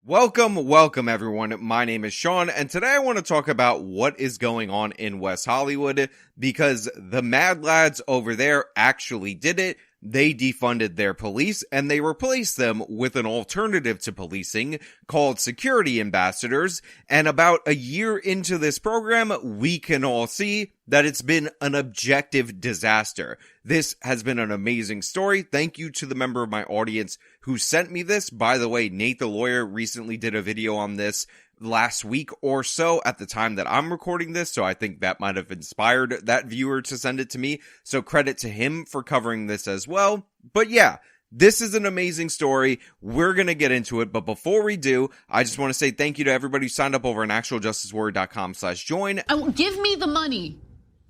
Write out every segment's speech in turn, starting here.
Welcome everyone. My name is Sean, and today I want to talk about what is going on in West Hollywood, because the mad lads over there actually did it. They defunded their police, and they replaced them with an alternative to policing called security ambassadors. And about a year into this program, we can all see that it's been an objective disaster. This has been an amazing story. Thank you to the member of my audience who sent me this. By the way, Nate the Lawyer recently did a video on this last week or so at the time that I'm recording this, so I think that might have inspired that viewer to send it to me. So credit to him for covering this as well. But yeah, this is an amazing story. We're going to get into it. But before we do, I just want to say thank you to everybody who signed up over on actualjusticewarrior.com/join. Give me the money.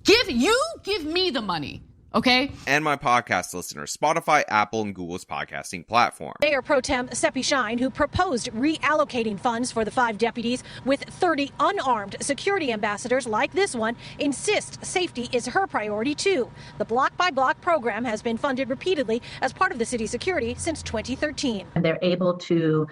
Give me the money. Okay. And my podcast listeners, Spotify, Apple, and Google's podcasting platform. Mayor Pro Tem Seppi Shine, who proposed reallocating funds for the 5 deputies with 30 unarmed security ambassadors like this one, insists safety is her priority too. The block-by-block program has been funded repeatedly as part of the city's security since 2013. And they're able to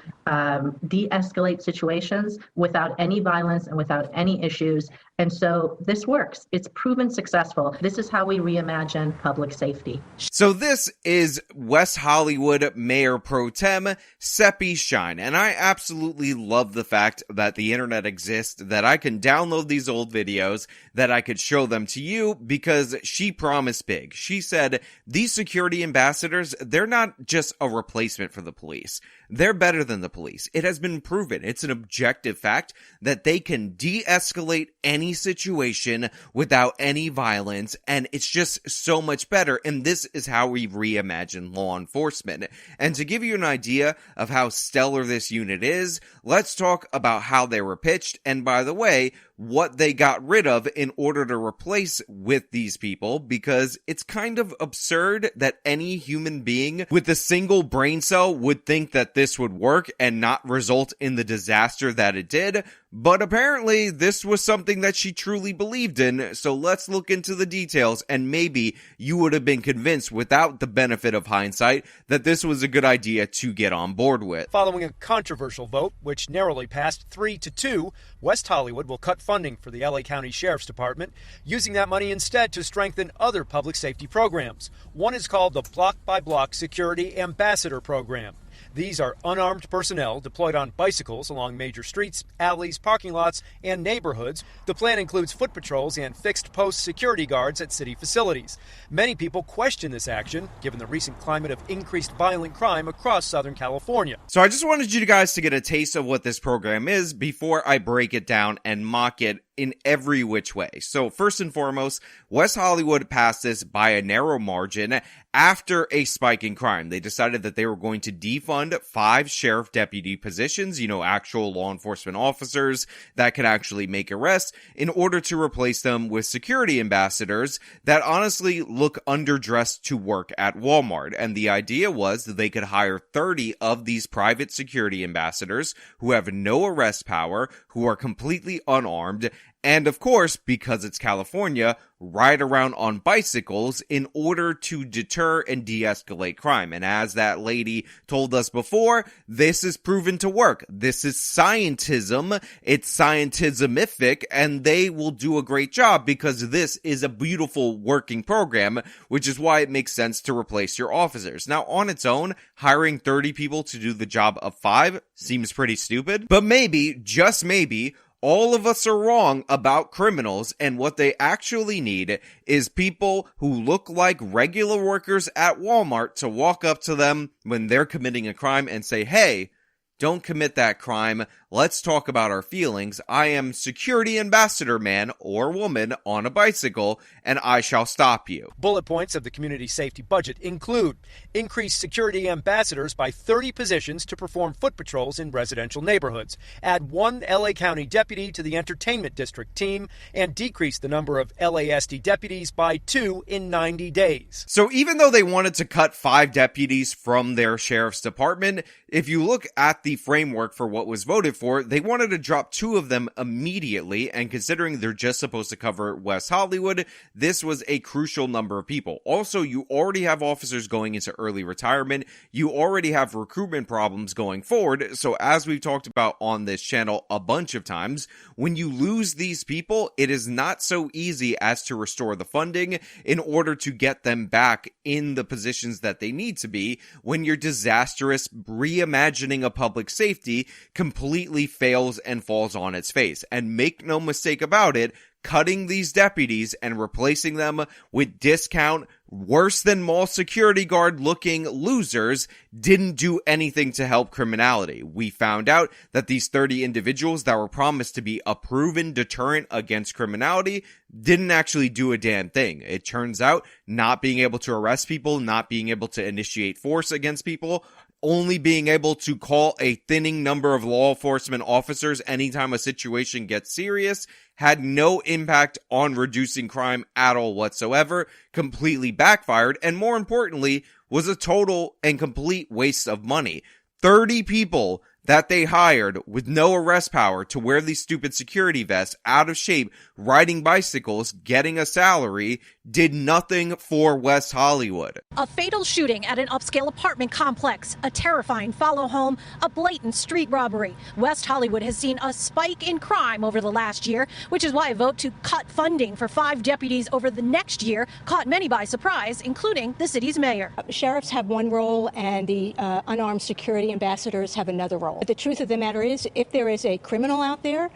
de-escalate situations without any violence and without any issues. And so this works. It's proven successful. This is how we reimagine public safety. So this is West Hollywood Mayor Pro Tem Seppi Shine, and I absolutely love the fact that the internet exists, that I can download these old videos, that I could show them to you, because she promised big. She said, these security ambassadors, they're not just a replacement for the police. They're better than the police. It has been proven. It's an objective fact that they can de-escalate any situation without any violence, and it's just so much better. And this is how we reimagine law enforcement. And to give you an idea of how stellar this unit is, let's talk about how they were pitched, and by the way, what they got rid of in order to replace with these people, because it's kind of absurd that any human being with a single brain cell would think that this would work and not result in the disaster that it did. But apparently this was something that she truly believed in, so let's look into the details, and maybe you would have been convinced without the benefit of hindsight that this was a good idea to get on board with. Following a controversial vote, which narrowly passed 3-2, West Hollywood will cut funding for the LA County Sheriff's Department, using that money instead to strengthen other public safety programs. One is called the Block-by-Block Security Ambassador Program. These are unarmed personnel deployed on bicycles along major streets, alleys, parking lots, and neighborhoods. The plan includes foot patrols and fixed-post security guards at city facilities. Many people question this action, given the recent climate of increased violent crime across Southern California. So I just wanted you guys to get a taste of what this program is before I break it down and mock it in every which way. So first and foremost, West Hollywood passed this by a narrow margin after a spike in crime. They decided that they were going to defund 5 sheriff deputy positions, actual law enforcement officers that could actually make arrests, in order to replace them with security ambassadors that honestly look underdressed to work at Walmart. And the idea was that they could hire 30 of these private security ambassadors who have no arrest power, who are completely unarmed, and of course, because it's California, ride around on bicycles in order to deter and de-escalate crime. And as that lady told us before, this is proven to work. This is scientism. It's scientismific, and they will do a great job because this is a beautiful working program, which is why it makes sense to replace your officers. Now, on its own, hiring 30 people to do the job of 5 seems pretty stupid, but maybe, just maybe, all of us are wrong about criminals, and what they actually need is people who look like regular workers at Walmart to walk up to them when they're committing a crime and say, hey, don't commit that crime. Let's talk about our feelings. I am security ambassador man or woman on a bicycle, and I shall stop you. Bullet points of the community safety budget include increase security ambassadors by 30 positions to perform foot patrols in residential neighborhoods, add 1 LA County deputy to the entertainment district team, and decrease the number of LASD deputies by 2 in 90 days. So even though they wanted to cut 5 deputies from their sheriff's department, if you look at the framework for what was voted therefore, they wanted to drop 2 of them immediately, and considering they're just supposed to cover West Hollywood, this was a crucial number of people. Also, you already have officers going into early retirement, you already have recruitment problems going forward, so as we've talked about on this channel a bunch of times, when you lose these people, it is not so easy as to restore the funding in order to get them back in the positions that they need to be when your disastrous reimagining of public safety completely fails and falls on its face. And make no mistake about it, cutting these deputies and replacing them with discount, worse than mall security guard looking losers didn't do anything to help criminality. We found out that these 30 individuals that were promised to be a proven deterrent against criminality didn't actually do a damn thing. It turns out not being able to arrest people, not being able to initiate force against people, only being able to call a thinning number of law enforcement officers anytime a situation gets serious had no impact on reducing crime at all whatsoever, completely backfired, and more importantly, was a total and complete waste of money. 30 people that they hired with no arrest power to wear these stupid security vests, out of shape, riding bicycles, getting a salary, did nothing for West Hollywood. A fatal shooting at an upscale apartment complex, a terrifying follow home, a blatant street robbery. West Hollywood has seen a spike in crime over the last year, which is why a vote to cut funding for 5 deputies over the next year caught many by surprise, including the city's mayor. Sheriffs have one role and the unarmed security ambassadors have another role. But the truth of the matter is, if there is a criminal out there,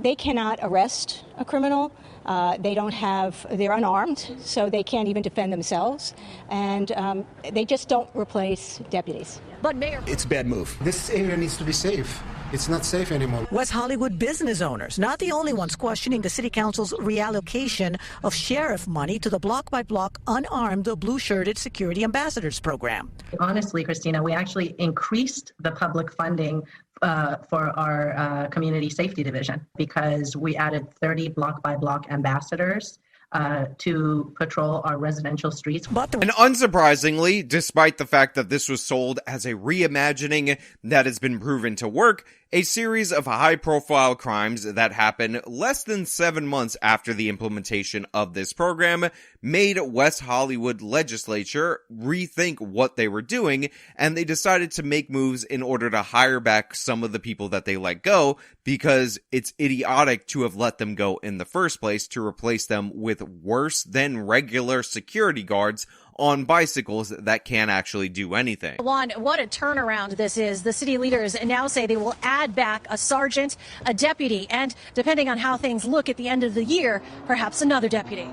they cannot arrest a criminal. They're unarmed, so they can't even defend themselves. And they just don't replace deputies. But Mayor, it's a bad move. This area needs to be safe. It's not safe anymore. West Hollywood business owners, not the only ones questioning the city council's reallocation of sheriff money to the block-by-block unarmed blue-shirted security ambassadors program. Honestly, Christina, we actually increased the public funding for our community safety division because we added 30 block-by-block ambassadors to patrol our residential streets. And unsurprisingly, despite the fact that this was sold as a reimagining that has been proven to work, a series of high-profile crimes that happened less than 7 months after the implementation of this program made West Hollywood legislature rethink what they were doing, and they decided to make moves in order to hire back some of the people that they let go, because it's idiotic to have let them go in the first place to replace them with worse than regular security guards on bicycles that can't actually do anything. Juan, what a turnaround this is. The city leaders now say they will add back a sergeant, a deputy, and depending on how things look at the end of the year, perhaps another deputy.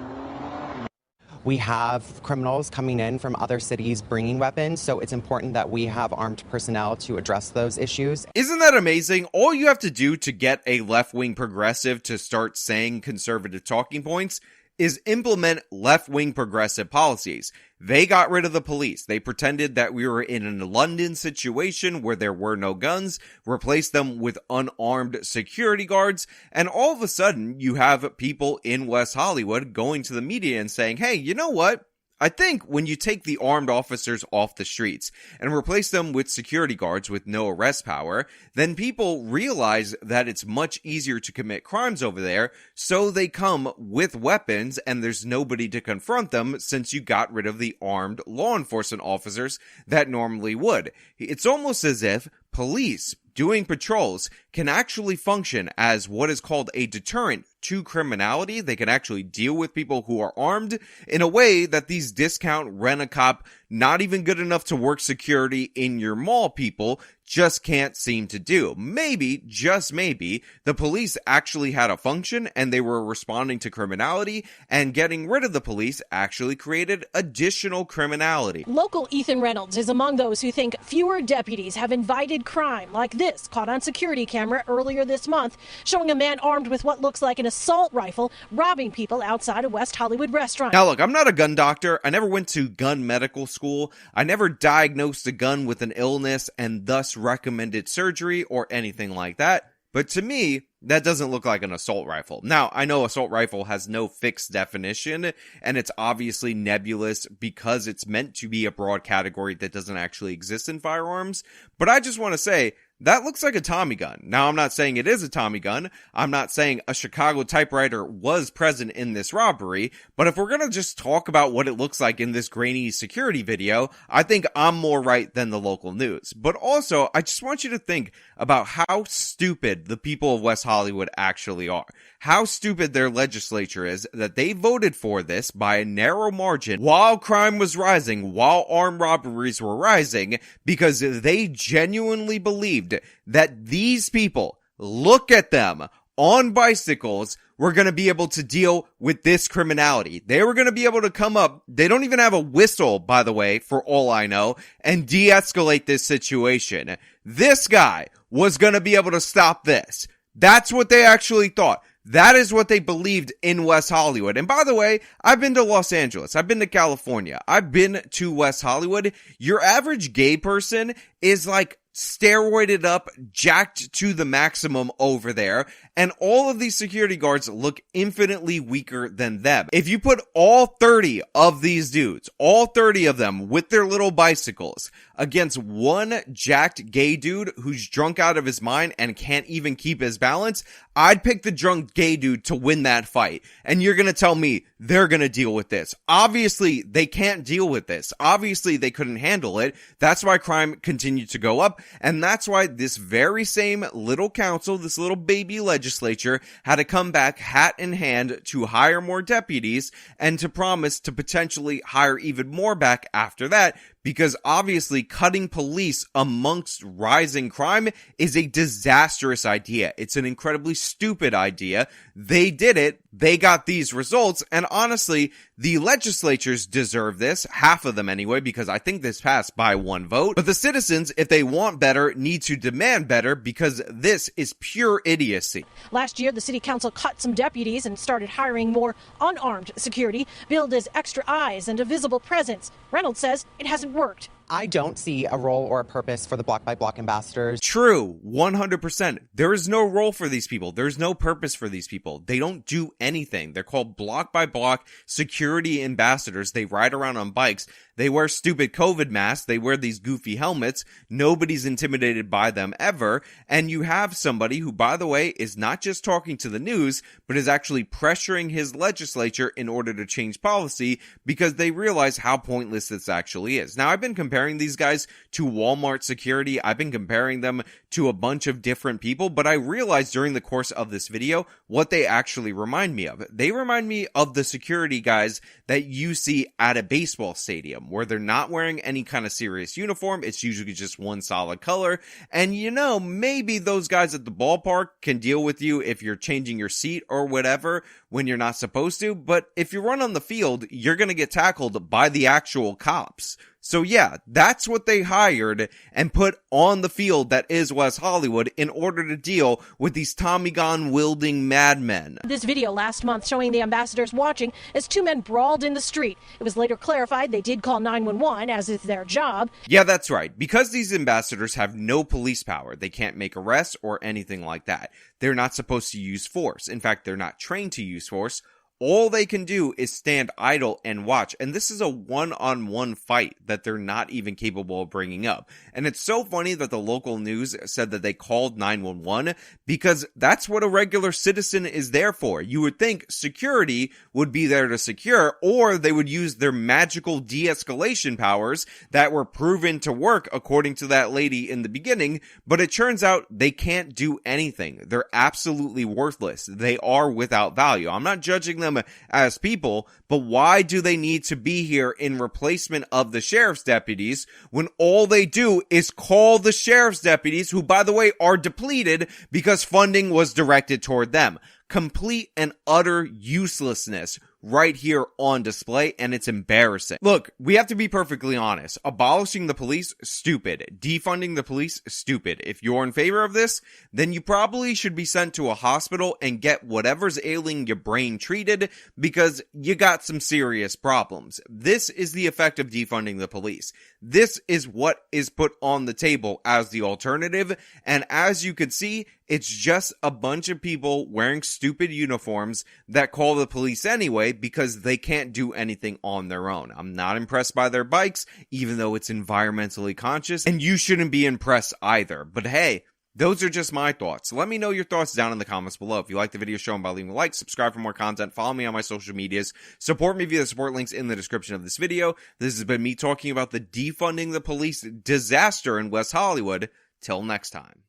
We have criminals coming in from other cities bringing weapons, so it's important that we have armed personnel to address those issues. Isn't that amazing? All you have to do to get a left-wing progressive to start saying conservative talking points is implement left-wing progressive policies. They got rid of the police. They pretended that we were in a London situation where there were no guns, replaced them with unarmed security guards, and all of a sudden you have people in West Hollywood going to the media and saying, hey, you know what? I think when you take the armed officers off the streets and replace them with security guards with no arrest power, then people realize that it's much easier to commit crimes over there, so they come with weapons and there's nobody to confront them since you got rid of the armed law enforcement officers that normally would. It's almost as if police doing patrols can actually function as what is called a deterrent to criminality. They can actually deal with people who are armed in a way that these discount rent-a-cop, not even good enough to work security in your mall people, just can't seem to do. Maybe, just maybe, the police actually had a function and they were responding to criminality, and getting rid of the police actually created additional criminality. Local Ethan Reynolds is among those who think fewer deputies have invited crime like this caught on security camera earlier this month, showing a man armed with what looks like an assault rifle robbing people outside a West Hollywood restaurant. Now look, I'm not a gun doctor. I never went to gun medical school. I never diagnosed a gun with an illness and thus recommended surgery or anything like that. But to me, that doesn't look like an assault rifle. Now, I know assault rifle has no fixed definition, and it's obviously nebulous because it's meant to be a broad category that doesn't actually exist in firearms. But I just want to say, that looks like a Tommy gun. Now, I'm not saying it is a Tommy gun. I'm not saying a Chicago typewriter was present in this robbery. But if we're going to just talk about what it looks like in this grainy security video, I think I'm more right than the local news. But also, I just want you to think about how stupid the people of West Hollywood actually are. How stupid their legislature is that they voted for this by a narrow margin while crime was rising, while armed robberies were rising, because they genuinely believed that these people, look at them, on bicycles, were going to be able to deal with this criminality. They were going to be able to come up, they don't even have a whistle, by the way, for all I know, and de-escalate this situation. This guy was going to be able to stop this. That's what they actually thought. That is what they believed in West Hollywood. And by the way, I've been to Los Angeles. I've been to California. I've been to West Hollywood. Your average gay person is like steroided up, jacked to the maximum over there, and all of these security guards look infinitely weaker than them. If you put all 30 of these dudes, all 30 of them with their little bicycles, against one jacked gay dude who's drunk out of his mind and can't even keep his balance, I'd pick the drunk gay dude to win that fight. And you're gonna tell me they're gonna deal with this. Obviously, they can't deal with this. Obviously, they couldn't handle it. That's why crime continued to go up. And that's why this very same little council, this little baby legislature, had to come back hat in hand to hire more deputies and to promise to potentially hire even more back after that. Because obviously cutting police amongst rising crime is a disastrous idea. It's an incredibly stupid idea. They did it. They got these results. And honestly, the legislatures deserve this. Half of them anyway, because I think this passed by one vote. But the citizens, if they want better, need to demand better, because this is pure idiocy. Last year, the city council cut some deputies and started hiring more unarmed security, billed as extra eyes and a visible presence. Reynolds says it hasn't worked. I don't see a role or a purpose for the block by block ambassadors. True, 100%. There is no role for these people. There's no purpose for these people. They don't do anything. They're called block by block security ambassadors. They ride around on bikes. They wear stupid COVID masks. They wear these goofy helmets. Nobody's intimidated by them ever. And you have somebody who, by the way, is not just talking to the news, but is actually pressuring his legislature in order to change policy, because they realize how pointless this actually is. Now, I've been comparing these guys to Walmart security. I've been comparing them to a bunch of different people, but I realized during the course of this video what they actually remind me of. They remind me of the security guys that you see at a baseball stadium, where they're not wearing any kind of serious uniform. It's usually just one solid color. And you know, maybe those guys at the ballpark can deal with you if you're changing your seat or whatever when you're not supposed to. But if you run on the field, you're going to get tackled by the actual cops. So yeah, that's what they hired and put on the field that is West Hollywood in order to deal with these Tommy gun wielding madmen. This video last month showing the ambassadors watching as two men brawled in the street. It was later clarified they did call 911, as is their job. Yeah, that's right. Because these ambassadors have no police power, they can't make arrests or anything like that. They're not supposed to use force. In fact, they're not trained to use force. All they can do is stand idle and watch. And this is a one-on-one fight that they're not even capable of bringing up. And it's so funny that the local news said that they called 911, because that's what a regular citizen is there for. You would think security would be there to secure, or they would use their magical de-escalation powers that were proven to work according to that lady in the beginning. But it turns out they can't do anything. They're absolutely worthless. They are without value. I'm not judging them as people, but why do they need to be here in replacement of the sheriff's deputies when all they do is call the sheriff's deputies, who, by the way, are depleted because funding was directed toward them? Complete and utter uselessness right here on display, and it's embarrassing. Look, we have to be perfectly honest. Abolishing the police, stupid. Defunding the police, stupid. If you're in favor of this, then you probably should be sent to a hospital and get whatever's ailing your brain treated, because you got some serious problems. This is the effect of defunding the police. This is what is put on the table as the alternative, and as you can see, it's just a bunch of people wearing stupid uniforms that call the police anyway because they can't do anything on their own. I'm not impressed by their bikes, even though it's environmentally conscious, and you shouldn't be impressed either. But hey, Those are just my thoughts. Let me know your thoughts down in the comments below. If you like the video, show them by leaving a like, subscribe for more content, follow me on my social medias, support me via the support links in the description of this video. This has been me talking about the defunding the police disaster in West Hollywood. Till next time.